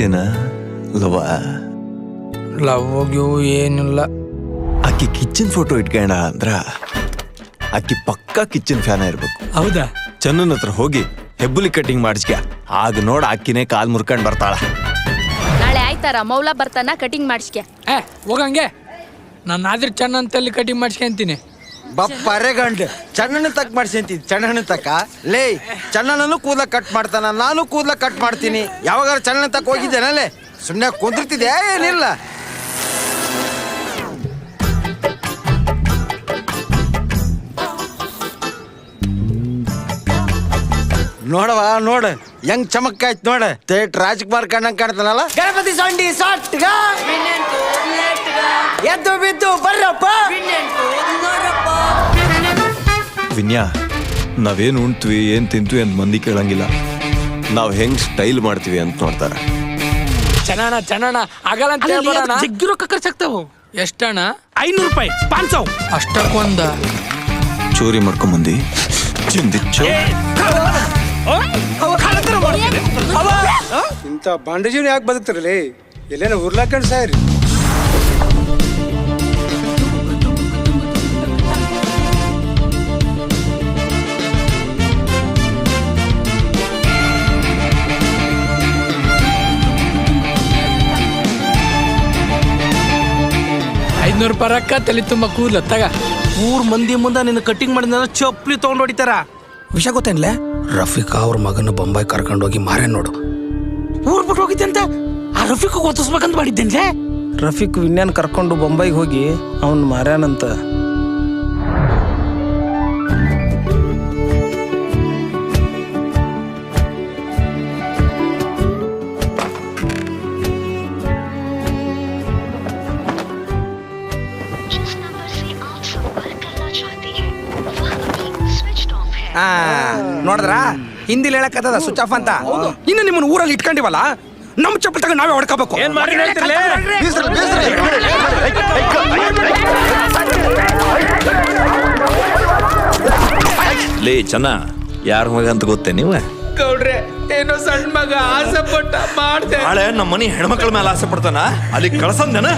ಏನ ಲವ ಲವ್ಗೂ ಏನಿಲ್ಲ. ಆಕಿ ಕಿಚನ್ ಫೋಟೋ ಇಟ್ಕೊಂಡ ಅಂದ್ರ ಆಕಿ ಪಕ್ಕಾ ಕಿಚನ್ ಫ್ಯಾನ ಇರ್ಬೇಕು. ಹೌದಾ? ಚನ್ನನ್ ಹತ್ರ ಹೋಗಿ ಹೆಬ್ಬುಲಿ ಕಟಿಂಗ್ ಮಾಡಿಸ್ಕ. ಆಗ ನೋಡ್ ಆಕಿನೇ ಕಾಲ್ ಮುರ್ಕೊಂಡ್ ಬರ್ತಾಳ. ನಾಳೆ ಆಯ್ತಾರ ಮೌಲ ಬರ್ತಾನ ಕಟಿಂಗ್ ಮಾಡಿಸ್ಕೆ. ಹೋಗಂಗೆ ನಾನು ಆದ್ರೆ ಚೆನ್ನಂತಲ್ಲಿ ಕಟಿಂಗ್ ಮಾಡಿಸ್ಕೊಂತೀನಿ. ಬಪ್ಪರೆ ಗಂಡು ಚಣ್ಣನ ತಕ್ ಮಾಡ್ಸಂತಿ. ಚಣ್ಣನ ತಕ್ಕ ಲೇ ಚಣ್ಣನೂ ಕೂದಲ ಕಟ್ ಮಾಡ್ತಾನ, ನಾನು ಕೂದಲ ಕಟ್ ಮಾಡ್ತೀನಿ. ಯಾವಾಗಾರ ಚಣ್ಣನ ತಕ್ಕ ಹೋಗಿದ್ದೇನಲ್ಲೇ ಸುಮ್ಮನೆ ಕುಂದಿರ್ತಿದ್ಯಾ ಏನಿಲ್ಲ. ನೋಡವ ನೋಡ ಹೆಂಗ್ ಚಮಕ್ ಆಯ್ತು ನೋಡ. ತೇಟ್ ರಾಜ್ಕುಮಾರ್ ಕಣ್ಣಂಗ್ ಕಾಣ್ತಾನಲ್ಲ. ಗಣಪತಿ ಸೊಂಡಿ ಸೊಟ್ಗ ಎದ್ದು ಬಿದ್ದು ಬರ್ರಪ್ಪ. ವಿನ್ಯಾ, ನಾವೇನ್ ಉಣ್ತೀವಿ ಏನ್ ತಿಂತೀವಿ ಅಂತ ಮಂದಿ ಕೇಳಂಗಿಲ್ಲ. ನಾವ್ ಹೆಂಗ್ ಸ್ಟೈಲ್ ಮಾಡ್ತೀವಿ ಅಂತ ನೋಡ್ತಾರ. ಚೆನ್ನ ಆಗಲ್ಲ ಅಂತ ಹೇಳ್ಬೇಡ. ಜಗ್ಗಿರೋ ಖರ್ಚಾಗ್ತಾವು. ಎಷ್ಟಣ್ಣ? 500 ರೂಪಾಯಿ 500. ಅಷ್ಟಕ್ಕೊಂದ ಚೋರಿ ಮಾಡ್ಕೊಂಬಂದಿ ಚಿಂದಿಚ್ಚು. ಇಂಥ ಬಾಂಡ ಜೀವನ ಯಾಕೆ ಬದುಕ್ತಾರಲ್ಲ? ಎಲ್ಲೇನೋ ಉರ್ಲಾಕಂಡ್ ಸಾಯ್ರಿ. ₹500 ರೊಕ್ಕ ತಲೆ ತುಂಬ ಕೂದಲ ತಗ. ಊರ್ ಮಂದಿ ಮುಂದೆ ನಿನ್ನ ಕಟಿಂಗ್ ಮಾಡಿದ ಚಪ್ಪಲಿ ತಗೊಂಡ್ ಹೊಡಿತಾರ. ವಿಷಯ ಗೊತ್ತೇನ್ಲೆ? ರಫೀಕ್ ಅವ್ರ ಮಗನ ಬೊಂಬಾಯಿ ಕರ್ಕೊಂಡೋಗಿ ಮಾರೇ ನೋಡು. ಊರ್ ಬಿಟ್ಟು ಹೋಗಿದ್ದೆ ಅಂತ ಆ ರಫೀಕ್ ಗೊತ್ತಿಸ್ಬೇಕಂತ ಮಾಡಿದ್ದೇನ್ಲೆ. ರಫೀಕ್ ವಿನ್ಯಾನ್ ಕರ್ಕೊಂಡು ಬೊಂಬೈಗೆ ಹೋಗಿ ಅವನ್ ಮಾರ್ಯಾನಂತ. ನೋಡಿದ್ರ ಹಿಂದಿಲ್ ಹೇಳಕತ್ತದ ಸ್ವಿಚ್ ಆಫ್ ಅಂತ. ಇನ್ನು ನಿಮ್ಮನ್ನ ಊರಲ್ಲಿ ಇಟ್ಕೊಂಡಿವಲ್ಲ, ನಮ್ ಚಪ್ಪಲ್ ತಗೊಂಡು ನಾವೇ ಹೊಡ್ಕೋಬೇಕು. ಏನ್ ಮಾಡಿ ಲೇ ಚೆನ್ನ, ಯಾರ ಮಗ ಅಂತ ಗೊತ್ತೇ ನೀವ? ಗೌಡ್ರೆ, ಏನೋ ಸಣ್ಣ ಮಗ ಆಸೆ ಪಟ್ಟ ಮಾಡ್ದೆ. ನಾಳೆ ನಮ್ಮ ಮನೆ ಹೆಣ್ಮಕ್ಳ ಮೇಲೆ ಆಸೆ ಪಡ್ತಾನ, ಅಲ್ಲಿ ಕಳ್ಸಂದೇನ?